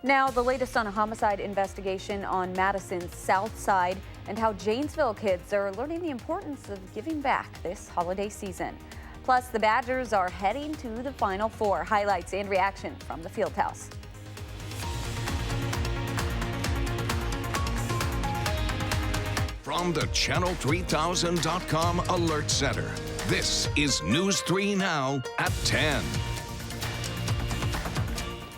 Now, the latest on a homicide investigation on Madison's south side and how Janesville kids are learning the importance of giving back this holiday season. Plus, the Badgers are heading to the Final Four. Highlights and reaction from the Fieldhouse. From the Channel3000.com Alert Center, this is News 3 Now at 10.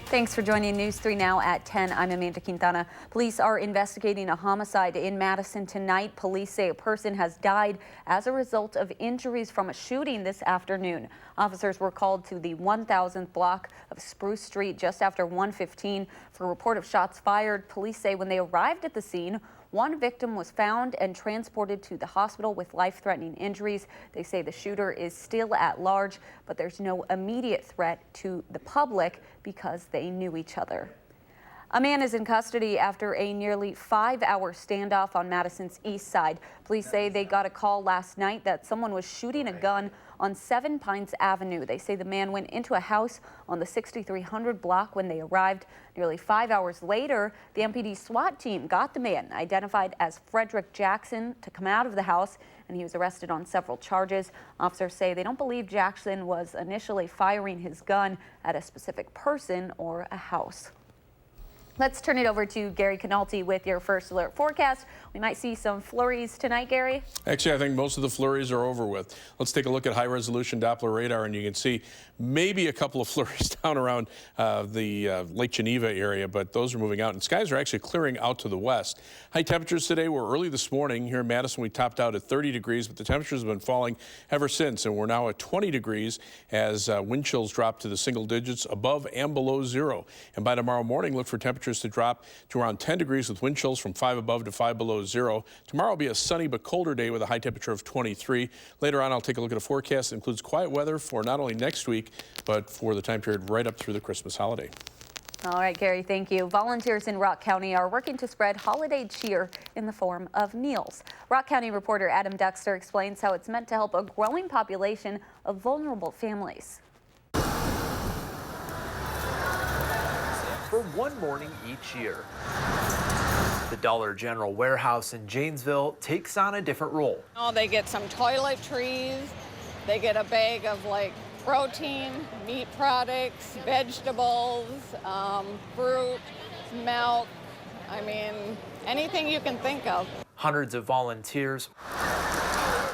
Thanks for joining News 3 Now at 10. I'm Amanda Quintana. Police are investigating a homicide in Madison tonight. Police say a person has died as a result of injuries from a shooting this afternoon. Officers were called to the 1000th block of Spruce Street just after 1:15 for a report of shots fired. Police say when they arrived at the scene, one victim was found and transported to the hospital with life-threatening injuries. They say the shooter is still at large, but there's no immediate threat to the public because they knew each other. A man is in custody after a nearly 5-hour standoff on Madison's east side. Police say they got a call last night that someone was shooting a gun on 7 Pines Avenue. They say the man went into a house on the 6300 block when they arrived. Nearly 5 hours later, the MPD SWAT team got the man, identified as Frederick Jackson, to come out of the house, and he was arrested on several charges. Officers say they don't believe Jackson was initially firing his gun at a specific person or a house. Let's turn it over to Gary Canalti with your first alert forecast. We might see some flurries tonight, Gary. Actually, I think most of the flurries are over with. Let's take a look at high-resolution Doppler radar, and you can see maybe a couple of flurries down around the Lake Geneva area, but those are moving out, and skies are actually clearing out to the west. High temperatures today were early this morning. Here in Madison, we topped out at 30 degrees, but the temperatures have been falling ever since, and we're now at 20 degrees as wind chills drop to the single digits above and below zero. And by tomorrow morning, look for temperatures to drop to around 10 degrees with wind chills from 5 above to 5 below zero. Tomorrow will be a sunny but colder day with a high temperature of 23. Later on, I'll take a look at a forecast that includes quiet weather for not only next week, but for the time period right up through the Christmas holiday. All right, Gary, thank you. Volunteers in Rock County are working to spread holiday cheer in the form of meals. Rock County reporter Adam Duxter explains how it's meant to help a growing population of vulnerable families. For one morning each year, the Dollar General warehouse in Janesville takes on a different role. Oh, they get some toiletries, they get a bag of protein, meat products, vegetables, fruit, milk, anything you can think of. Hundreds of volunteers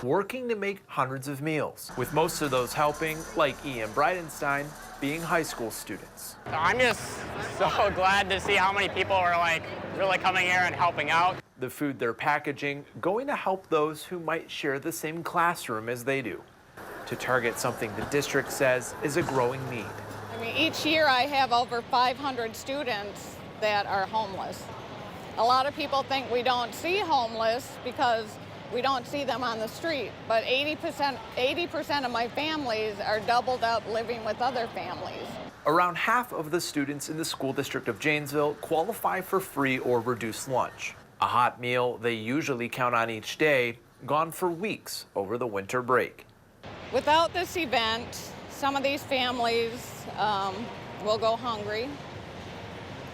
working to make hundreds of meals, with most of those helping, like Ian Bridenstine, being high school students. I'm just so glad to see how many people are really coming here and helping out. The food they're packaging going to help those who might share the same classroom as they do, to target something the district says is a growing need. Each year I have over 500 students that are homeless. A lot of people think we don't see homeless because we don't see them on the street, but 80% of my families are doubled up living with other families. Around half of the students in the school district of Janesville qualify for free or reduced lunch, a hot meal they usually count on each day, gone for weeks over the winter break. Without this event, some of these families will go hungry.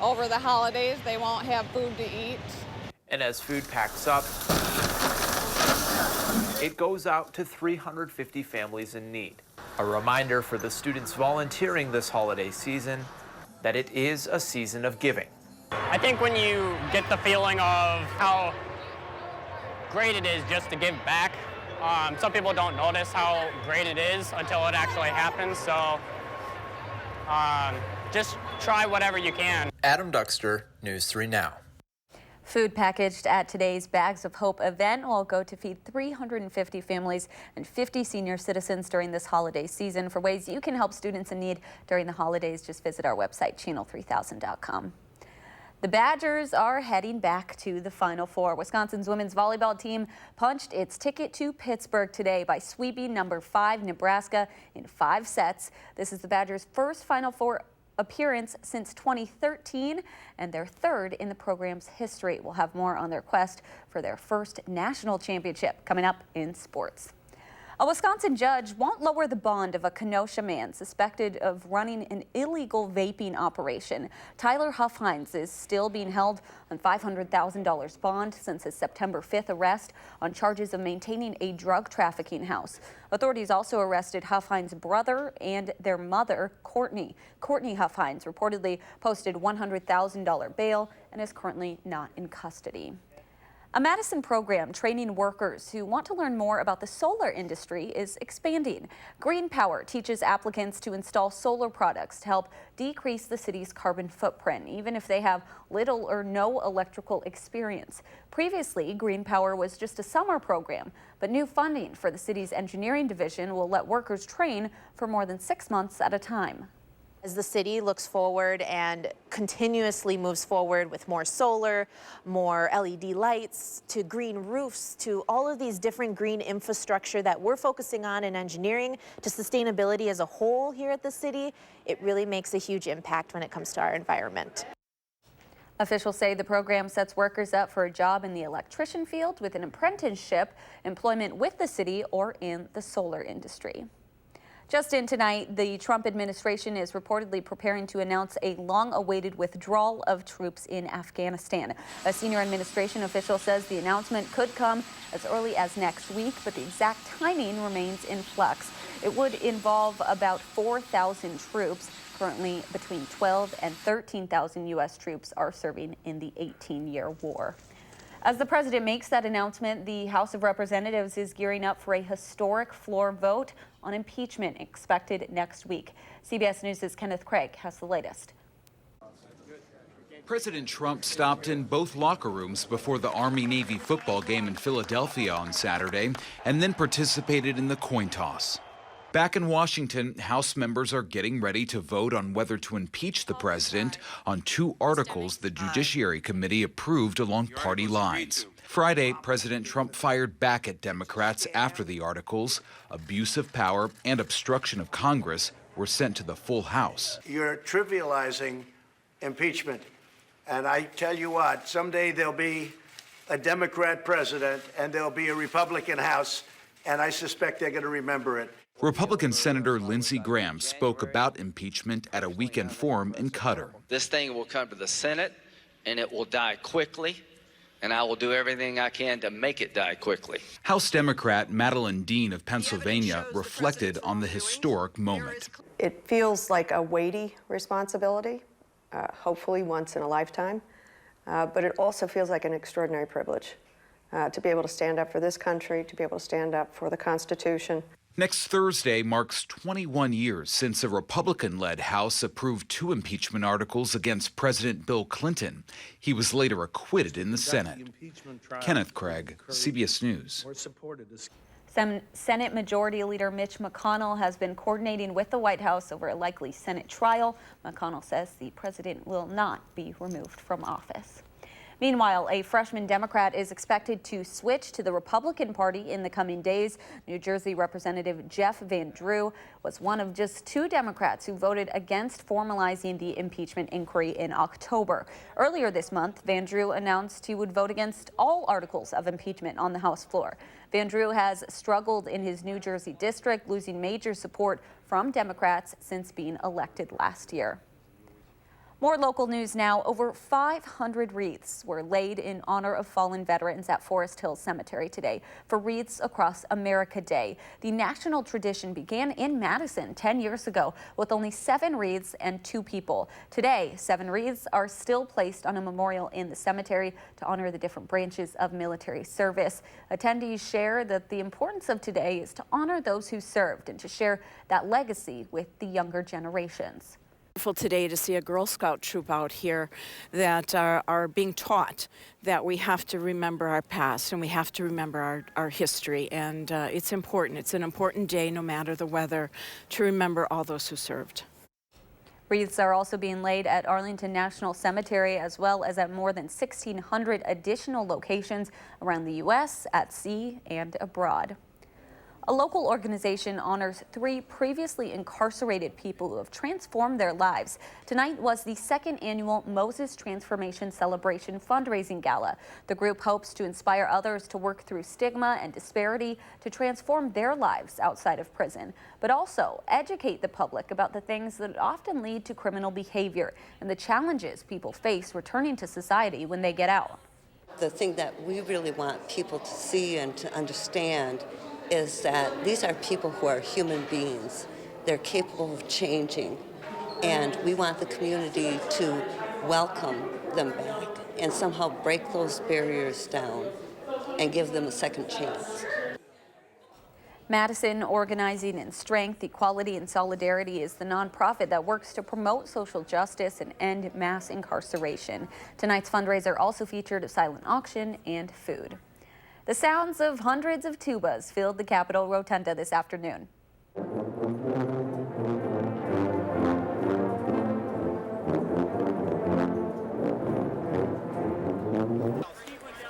Over the holidays, they won't have food to eat. And as food packs up, it goes out to 350 families in need. A reminder for the students volunteering this holiday season that it is a season of giving. I think when you get the feeling of how great it is just to give back, some people don't notice how great it is until it actually happens, so just try whatever you can. Adam Duxter, News 3 Now. Food packaged at today's Bags of Hope event will go to feed 350 families and 50 senior citizens during this holiday season. For ways you can help students in need during the holidays, just visit our website, channel3000.com. The Badgers are heading back to the Final Four. Wisconsin's women's volleyball team punched its ticket to Pittsburgh today by sweeping number 5 Nebraska in 5 sets. This is the Badgers' first Final Four appearance since 2013 and their third in the program's history. We'll have more on their quest for their first national championship coming up in sports. A Wisconsin judge won't lower the bond of a Kenosha man suspected of running an illegal vaping operation. Tyler Huffhines is still being held on $500,000 bond since his September 5th arrest on charges of maintaining a drug trafficking house. Authorities also arrested Huffhines' brother and their mother, Courtney. Courtney Huffhines reportedly posted $100,000 bail and is currently not in custody. A Madison program training workers who want to learn more about the solar industry is expanding. Green Power teaches applicants to install solar products to help decrease the city's carbon footprint, even if they have little or no electrical experience. Previously, Green Power was just a summer program, but new funding for the city's engineering division will let workers train for more than 6 months at a time. As the city looks forward and continuously moves forward with more solar, more LED lights, to green roofs, to all of these different green infrastructure that we're focusing on in engineering, to sustainability as a whole here at the city, it really makes a huge impact when it comes to our environment. Officials say the program sets workers up for a job in the electrician field with an apprenticeship, employment with the city, or in the solar industry. Just in tonight, the Trump administration is reportedly preparing to announce a long-awaited withdrawal of troops in Afghanistan. A senior administration official says the announcement could come as early as next week, but the exact timing remains in flux. It would involve about 4,000 troops. Currently, between 12 and 13,000 U.S. troops are serving in the 18-year war. As the president makes that announcement, the House of Representatives is gearing up for a historic floor vote on impeachment expected next week. CBS News' Kenneth Craig has the latest. President Trump stopped in both locker rooms before the Army-Navy football game in Philadelphia on Saturday and then participated in the coin toss. Back in Washington, House members are getting ready to vote on whether to impeach the president on 2 articles the Judiciary Committee approved along party lines. Friday, President Trump fired back at Democrats after the articles, abuse of power and obstruction of Congress, were sent to the full House. You're trivializing impeachment. And I tell you what, someday there'll be a Democrat president and there'll be a Republican House, and I suspect they're going to remember it. Republican Senator Lindsey Graham spoke about impeachment at a weekend forum in Qatar. This thing will come to the Senate, and it will die quickly, and I will do everything I can to make it die quickly. House Democrat Madeleine Dean of Pennsylvania reflected on the historic moment. It feels like a weighty responsibility, hopefully once in a lifetime, but it also feels like an extraordinary privilege to be able to stand up for this country, to be able to stand up for the Constitution. Next Thursday marks 21 years since a Republican-led House approved 2 impeachment articles against President Bill Clinton. He was later acquitted in the Senate. Kenneth Craig, CBS News. Senate Majority Leader Mitch McConnell has been coordinating with the White House over a likely Senate trial. McConnell says the president will not be removed from office. Meanwhile, a freshman Democrat is expected to switch to the Republican Party in the coming days. New Jersey Representative Jeff Van Drew was one of just 2 Democrats who voted against formalizing the impeachment inquiry in October. Earlier this month, Van Drew announced he would vote against all articles of impeachment on the House floor. Van Drew has struggled in his New Jersey district, losing major support from Democrats since being elected last year. More local news now. Over 500 wreaths were laid in honor of fallen veterans at Forest Hill Cemetery today for Wreaths Across America Day. The national tradition began in Madison 10 years ago with only 7 wreaths and 2 people. Today, 7 wreaths are still placed on a memorial in the cemetery to honor the different branches of military service. Attendees share that the importance of today is to honor those who served and to share that legacy with the younger generations. Today to see a Girl Scout troop out here that are being taught that we have to remember our past and we have to remember our history, and it's important. It's an important day, no matter the weather, to remember all those who served. Wreaths are also being laid at Arlington National Cemetery as well as at more than 1,600 additional locations around the U.S., at sea, and abroad. A local organization honors 3 previously incarcerated people who have transformed their lives. Tonight was the 2nd annual Moses Transformation Celebration fundraising gala. The group hopes to inspire others to work through stigma and disparity to transform their lives outside of prison, but also educate the public about the things that often lead to criminal behavior and the challenges people face returning to society when they get out. The thing that we really want people to see and to understand is that these are people who are human beings. They're capable of changing, and we want the community to welcome them back and somehow break those barriers down and give them a second chance. Madison Organizing in Strength, Equality, and Solidarity is the nonprofit that works to promote social justice and end mass incarceration. Tonight's fundraiser also featured a silent auction and food. The sounds of hundreds of tubas filled the Capitol Rotunda this afternoon.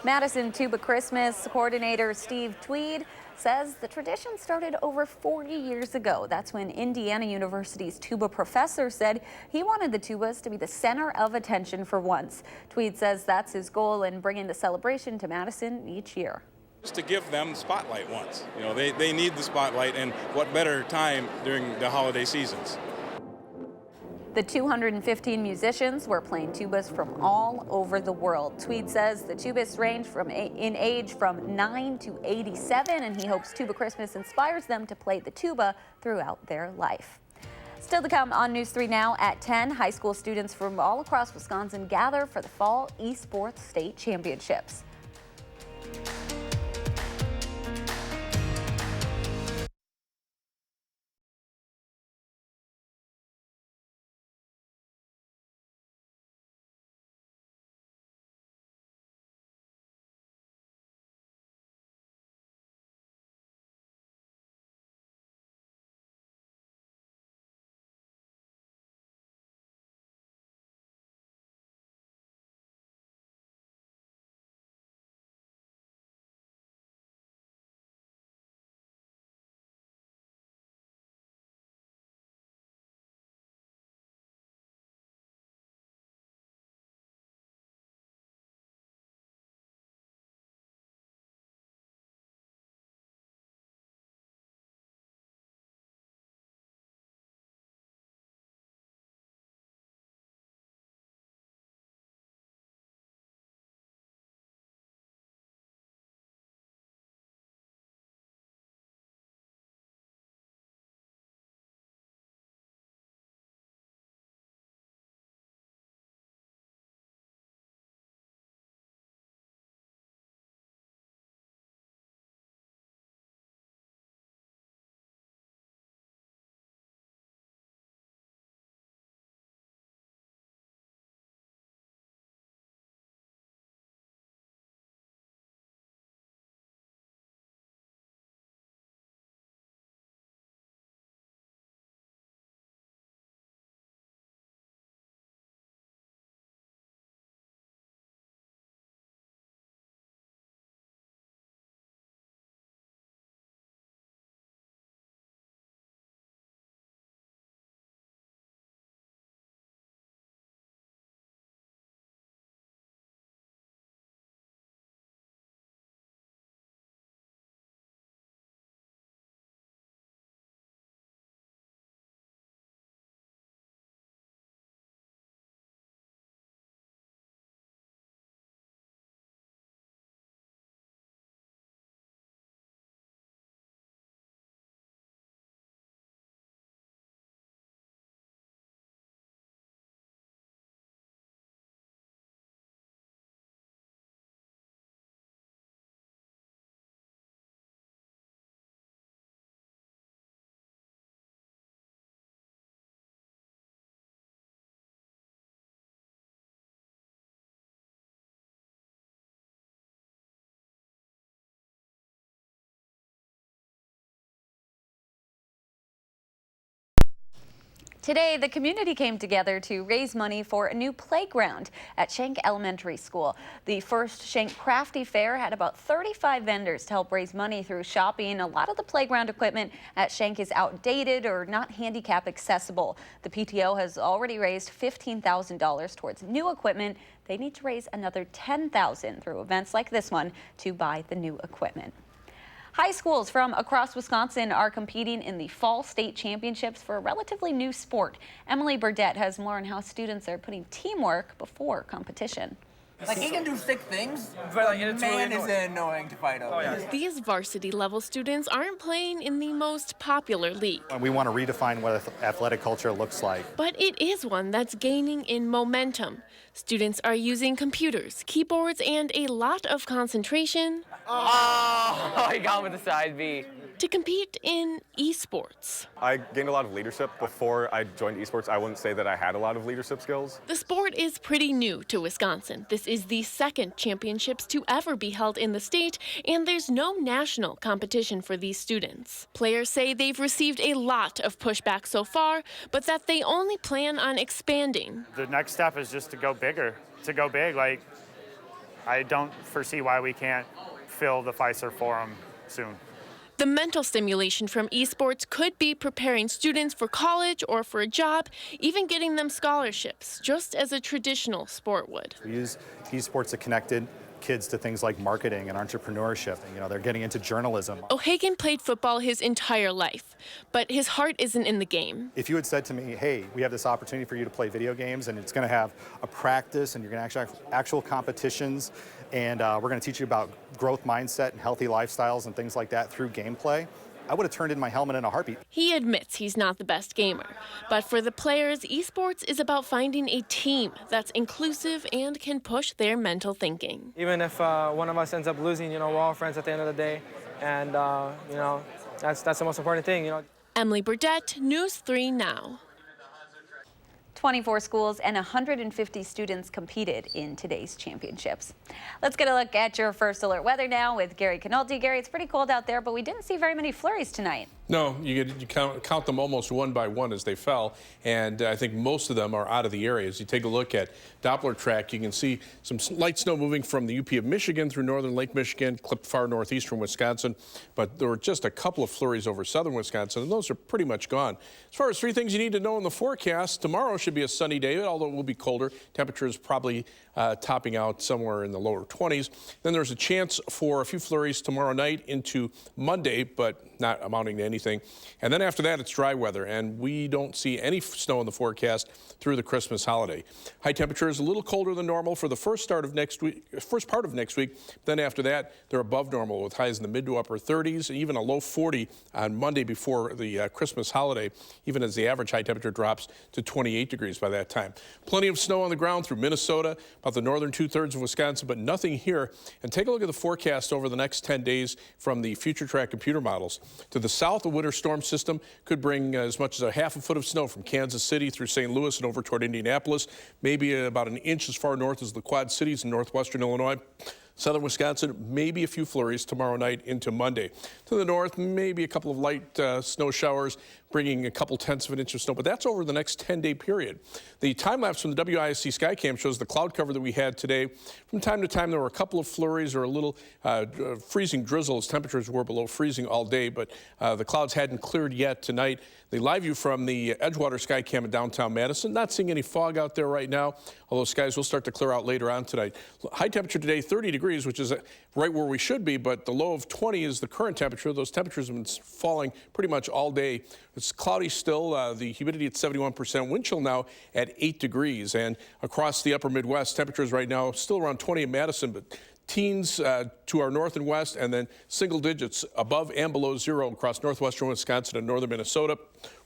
Madison Tuba Christmas coordinator Steve Tweed says the tradition started over 40 years ago. That's when Indiana University's tuba professor said he wanted the tubas to be the center of attention for once. Tweed says that's his goal in bringing the celebration to Madison each year. Just to give them the spotlight once. You know, they need the spotlight, and what better time during the holiday seasons. The 215 musicians were playing tubas from all over the world. Tweed says the tubists range in age from 9 to 87, and he hopes Tuba Christmas inspires them to play the tuba throughout their life. Still to come on News 3 Now at 10, high school students from all across Wisconsin gather for the Fall Esports State Championships. Today, the community came together to raise money for a new playground at Schenck Elementary School. The first Schenck Crafty Fair had about 35 vendors to help raise money through shopping. A lot of the playground equipment at Schenck is outdated or not handicap accessible. The PTO has already raised $15,000 towards new equipment. They need to raise another $10,000 through events like this one to buy the new equipment. High schools from across Wisconsin are competing in the Fall State Championships for a relatively new sport. Emily Burdett has more on how students are putting teamwork before competition. Like, he can do sick things, but like, man, is it annoying to fight over. Oh, yeah. These varsity-level students aren't playing in the most popular league. We want to redefine what athletic culture looks like. But it is one that's gaining in momentum. Students are using computers, keyboards, and a lot of concentration. Oh, he got with the side B. To compete in esports. I gained a lot of leadership. Before I joined esports, I wouldn't say that I had a lot of leadership skills. The sport is pretty new to Wisconsin. This is the second championships to ever be held in the state, and there's no national competition for these students. Players say they've received a lot of pushback so far, but that they only plan on expanding. The next step is just to go bigger, to go big. Like, I don't foresee why we can't fill the Fiserv Forum soon. The mental stimulation from esports could be preparing students for college or for a job, even getting them scholarships, just as a traditional sport would. We use esports to connected kids to things like marketing and entrepreneurship. You know, they're getting into journalism. O'Hagan played football his entire life, but his heart isn't in the game. If you had said to me, hey, we have this opportunity for you to play video games and it's going to have a practice and you're going to actual competitions and we're going to teach you about growth mindset and healthy lifestyles and things like that through gameplay, I would have turned in my helmet in a heartbeat. He admits he's not the best gamer, but for the players, esports is about finding a team that's inclusive and can push their mental thinking. Even if one of us ends up losing, you know, we're all friends at the end of the day, and you know, that's the most important thing, you know. Emily Burdett, News 3 Now. 24 schools and 150 students competed in today's championships. Let's get a look at your first alert weather now with Gary Canolti. Gary, it's pretty cold out there, but we didn't see very many flurries tonight. No, you count them almost one by one as they fell, and I think most of them are out of the area. As you take a look at Doppler track, you can see some light snow moving from the UP of Michigan through northern Lake Michigan, clipped far northeastern Wisconsin, but there were just a couple of flurries over southern Wisconsin, and those are pretty much gone. As far as three things you need to know in the forecast, tomorrow should be a sunny day, although it will be colder. Temperatures probably topping out somewhere in the lower 20s. Then there's a chance for a few flurries tomorrow night into Monday, but not amounting to anything. And then after that, it's dry weather, and we don't see any snow in the forecast through the Christmas holiday. High temperatures a little colder than normal for the first part of next week. Then after that, they're above normal with highs in the mid to upper 30s, and even a low 40 on Monday before the Christmas holiday, even as the average high temperature drops to 28 degrees by that time. Plenty of snow on the ground through Minnesota, about the northern 2/3 of Wisconsin, but nothing here. And take a look at the forecast over the next 10 days from the Future Track computer models. To the south, a winter storm system could bring as much as a half a foot of snow from Kansas City through St. Louis and over toward Indianapolis, maybe about an inch as far north as the Quad Cities in northwestern Illinois. Southern Wisconsin, maybe a few flurries tomorrow night into Monday. To the north, maybe a couple of light snow showers, bringing a couple tenths of an inch of snow, but that's over the next 10-day period. The time lapse from the WISC Skycam shows the cloud cover that we had today. From time to time, there were a couple of flurries or a little freezing drizzle as temperatures were below freezing all day, but the clouds hadn't cleared yet tonight. The live view from the Edgewater Skycam in downtown Madison, not seeing any fog out there right now, although skies will start to clear out later on tonight. High temperature today, 30 degrees, which is right where we should be, but the low of 20 is the current temperature. Those temperatures have been falling pretty much all day. It's cloudy still, the humidity at 71%, wind chill now at 8 degrees. And across the upper Midwest, temperatures right now still around 20 in Madison, but teens to our north and west, and then single digits above and below zero across northwestern Wisconsin and northern Minnesota.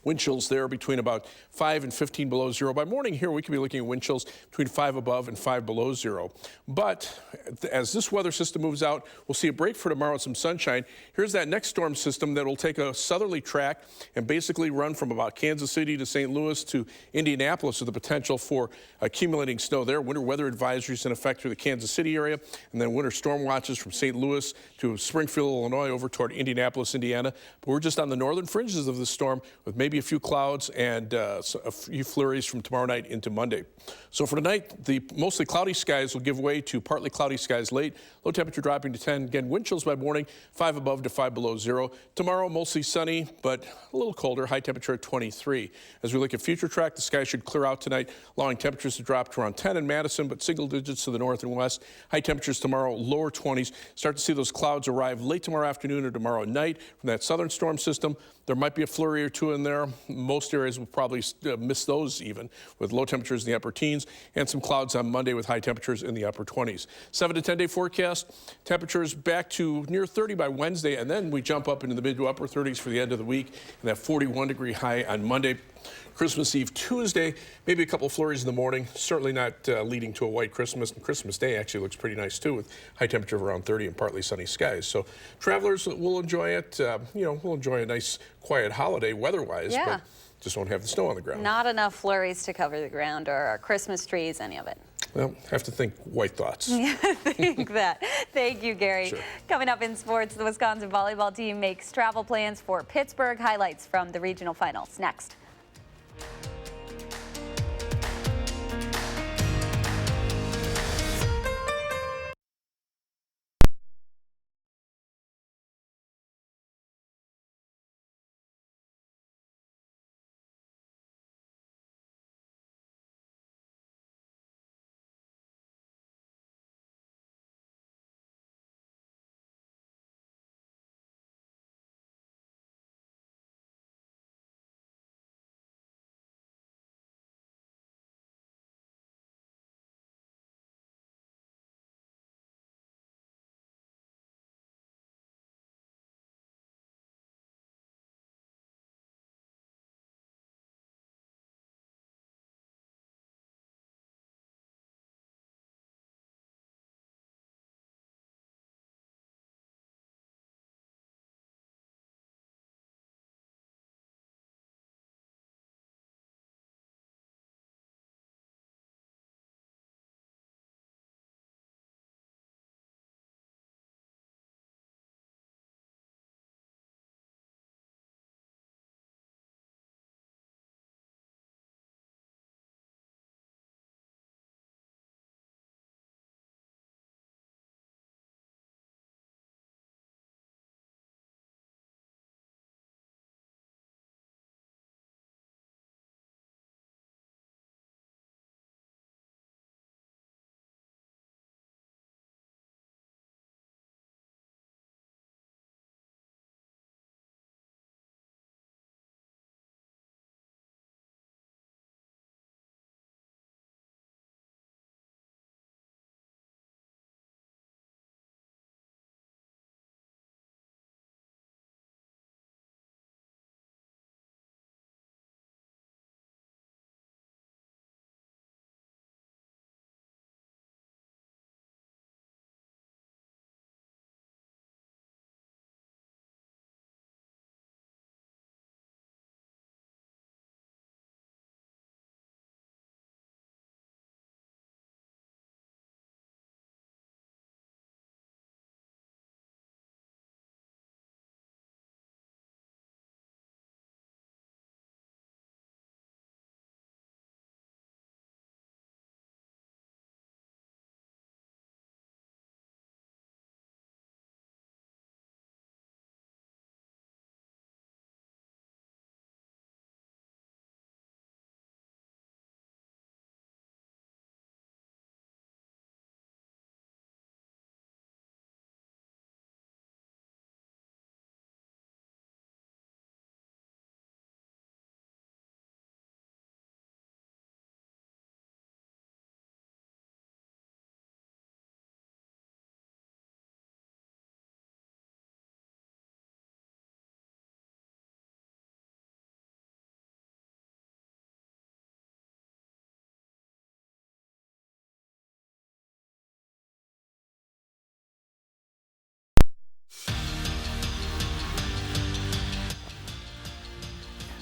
Wind chills there between about 5 and 15 below zero. By morning here, we could be looking at wind chills between 5 above and 5 below zero. But as this weather system moves out, we'll see a break for tomorrow with some sunshine. Here's that next storm system that will take a southerly track and basically run from about Kansas City to St. Louis to Indianapolis with the potential for accumulating snow there. Winter weather advisories in effect through the Kansas City area, and then winter storm watches from St. Louis to Springfield, Illinois, over toward Indianapolis, Indiana. But we're just on the northern fringes of the storm with with maybe a few clouds and a few flurries from tomorrow night into Monday. So for tonight, the mostly cloudy skies will give way to partly cloudy skies late. Low temperature dropping to 10. Again, wind chills by morning, 5 above to 5 below zero. Tomorrow, mostly sunny, but a little colder. High temperature at 23. As we look at future track, the sky should clear out tonight, allowing temperatures to drop to around 10 in Madison, but single digits to the north and west. High temperatures tomorrow, lower 20s. Start to see those clouds arrive late tomorrow afternoon or tomorrow night from that southern storm system. There might be a flurry or two in there. Most areas will probably miss those even, with low temperatures in the upper teens and some clouds on Monday with high temperatures in the upper 20s. 7 to 10 day forecast, temperatures back to near 30 by Wednesday, and then we jump up into the mid to upper 30s for the end of the week, and that 41-degree high on Monday. Christmas Eve Tuesday, maybe a couple of flurries in the morning, certainly not leading to a white Christmas. And Christmas Day actually looks pretty nice too, with high temperature of around 30 and partly sunny skies. So travelers will enjoy it. We'll enjoy a nice quiet holiday weather-wise, but just won't have the snow on the ground. Not enough flurries to cover the ground or Christmas trees, any of it. Well, have to think white thoughts. Yeah, think that. Thank you, Gary. Sure. Coming up in sports, the Wisconsin volleyball team makes travel plans for Pittsburgh. Highlights from the regional finals next.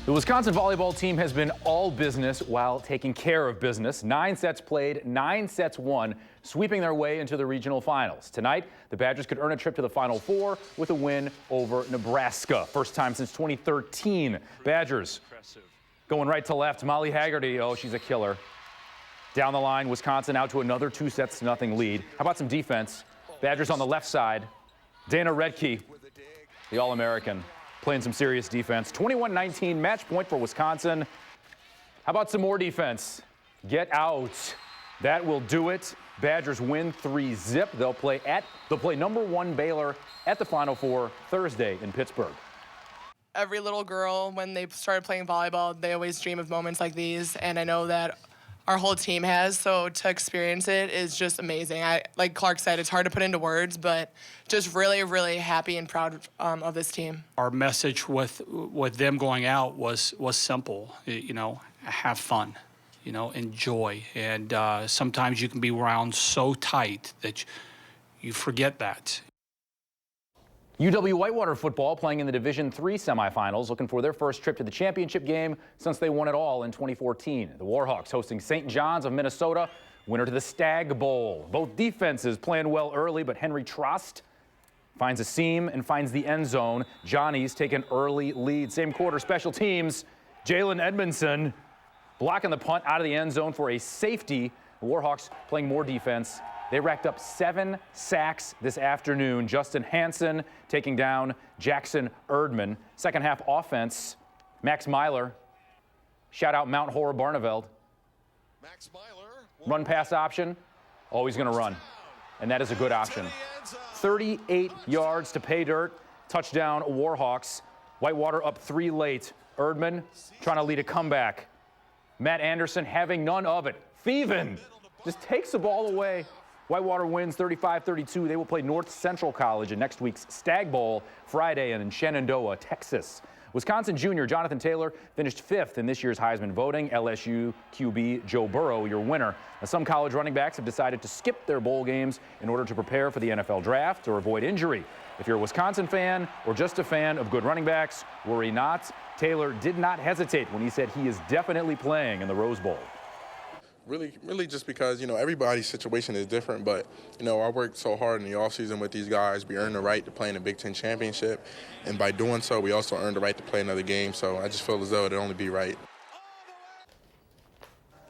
The Wisconsin volleyball team has been all business while taking care of business. 9 sets played, 9 sets won, sweeping their way into the regional finals. Tonight, the Badgers could earn a trip to the Final Four with a win over Nebraska. First time since 2013. Badgers going right to left. Molly Haggerty, oh, she's a killer. Down the line, Wisconsin out to another 2-0 lead. How about some defense? Badgers on the left side. Dana Redke, the All-American, playing some serious defense. 21-19 match point for Wisconsin. How about some more defense? Get out. That will do it. Badgers win 3-0. They'll play #1 Baylor at the Final Four Thursday in Pittsburgh. Every little girl, when they started playing volleyball, they always dream of moments like these, and I know that our whole team has, so to experience it is just amazing. Like Clark said, it's hard to put into words, but just really, really happy and proud of this team. Our message with them going out was simple, have fun, enjoy. And sometimes you can be wound so tight that you forget that. UW Whitewater football playing in the Division III semifinals, looking for their first trip to the championship game since they won it all in 2014. The Warhawks hosting St. John's of Minnesota, winner to the Stag Bowl. Both defenses playing well early, but Henry Trost finds a seam and finds the end zone. Johnny's take an early lead. Same quarter, special teams. Jalen Edmondson blocking the punt out of the end zone for a safety. The Warhawks playing more defense. They racked up 7 sacks this afternoon. Justin Hansen taking down Jackson Erdman. Second half offense, Max Myler. Shout out Mount Horror Barneveld. Max Myler. Run pass option, always going to run. And that is a good option. 38 yards to pay dirt. Touchdown Warhawks. Whitewater up 3 late. Erdman trying to lead a comeback. Matt Anderson having none of it. Thievin just takes the ball away. Whitewater wins 35-32. They will play North Central College in next week's Stag Bowl Friday in Shenandoah, Texas. Wisconsin junior Jonathan Taylor finished 5th in this year's Heisman voting. LSU QB Joe Burrow, your winner. Now, some college running backs have decided to skip their bowl games in order to prepare for the NFL draft or avoid injury. If you're a Wisconsin fan or just a fan of good running backs, worry not. Taylor did not hesitate when he said he is definitely playing in the Rose Bowl. Really just because, everybody's situation is different, but, I worked so hard in the offseason with these guys. We earned the right to play in the Big Ten Championship, and by doing so, we also earned the right to play another game, so I just feel as though it'd only be right.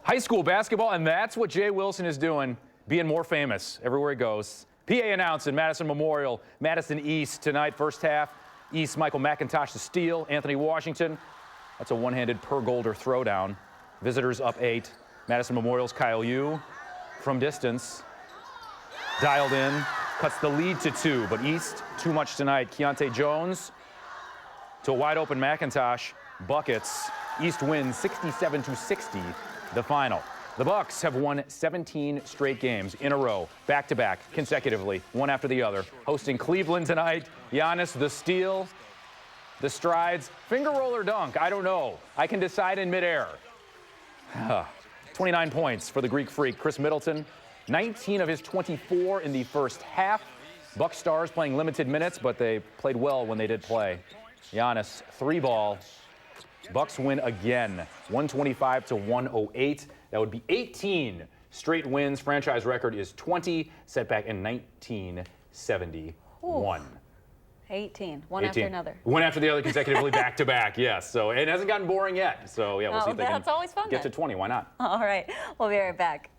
High school basketball, and that's what Jay Wilson is doing, being more famous everywhere he goes. PA announced in Madison Memorial, Madison East tonight, first half. East, Michael McIntosh to steal. Anthony Washington, that's a one-handed per-golder throwdown. Visitors up 8. Madison Memorial's Kyle Yu from distance. Dialed in, cuts the lead to 2, but East, too much tonight. Keontae Jones to a wide-open McIntosh. Buckets. East wins 67-60, the final. The Bucks have won 17 straight games in a row, back-to-back, consecutively, one after the other. Hosting Cleveland tonight. Giannis, the steal, the strides, finger roll or dunk, I don't know. I can decide in midair. 29 points for the Greek Freak, Chris Middleton. 19 of his 24 in the first half. Buck Stars playing limited minutes, but they played well when they did play. Giannis, 3-ball. Bucks win again, 125-108. That would be 18 straight wins. Franchise record is 20, set back in 1971. 18, one after another. One after the other consecutively, back-to-back, yes. So it hasn't gotten boring yet. So, yeah, we'll see if they can always fun, get to 20. Why not? All right, we'll be right back.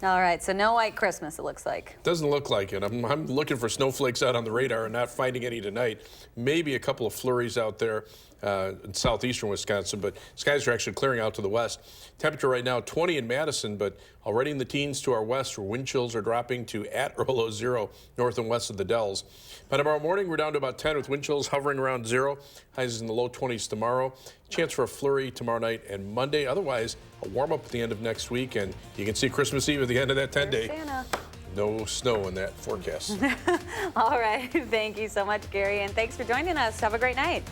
All right, so no white Christmas, it looks like. Doesn't look like it. I'm looking for snowflakes out on the radar and not finding any tonight. Maybe a couple of flurries out there in southeastern Wisconsin, but skies are actually clearing out to the west. Temperature right now 20 in Madison, but already in the teens to our west, where wind chills are dropping to at or below 0 north and west of the Dells. By tomorrow morning, we're down to about 10 with wind chills hovering around 0. Highs in the low 20s tomorrow. Chance for a flurry tomorrow night and Monday. Otherwise, a warm up at the end of next week, and you can see Christmas Eve at the end of that 10-day. No snow in that forecast. All right, thank you so much, Gary, and thanks for joining us. Have a great night.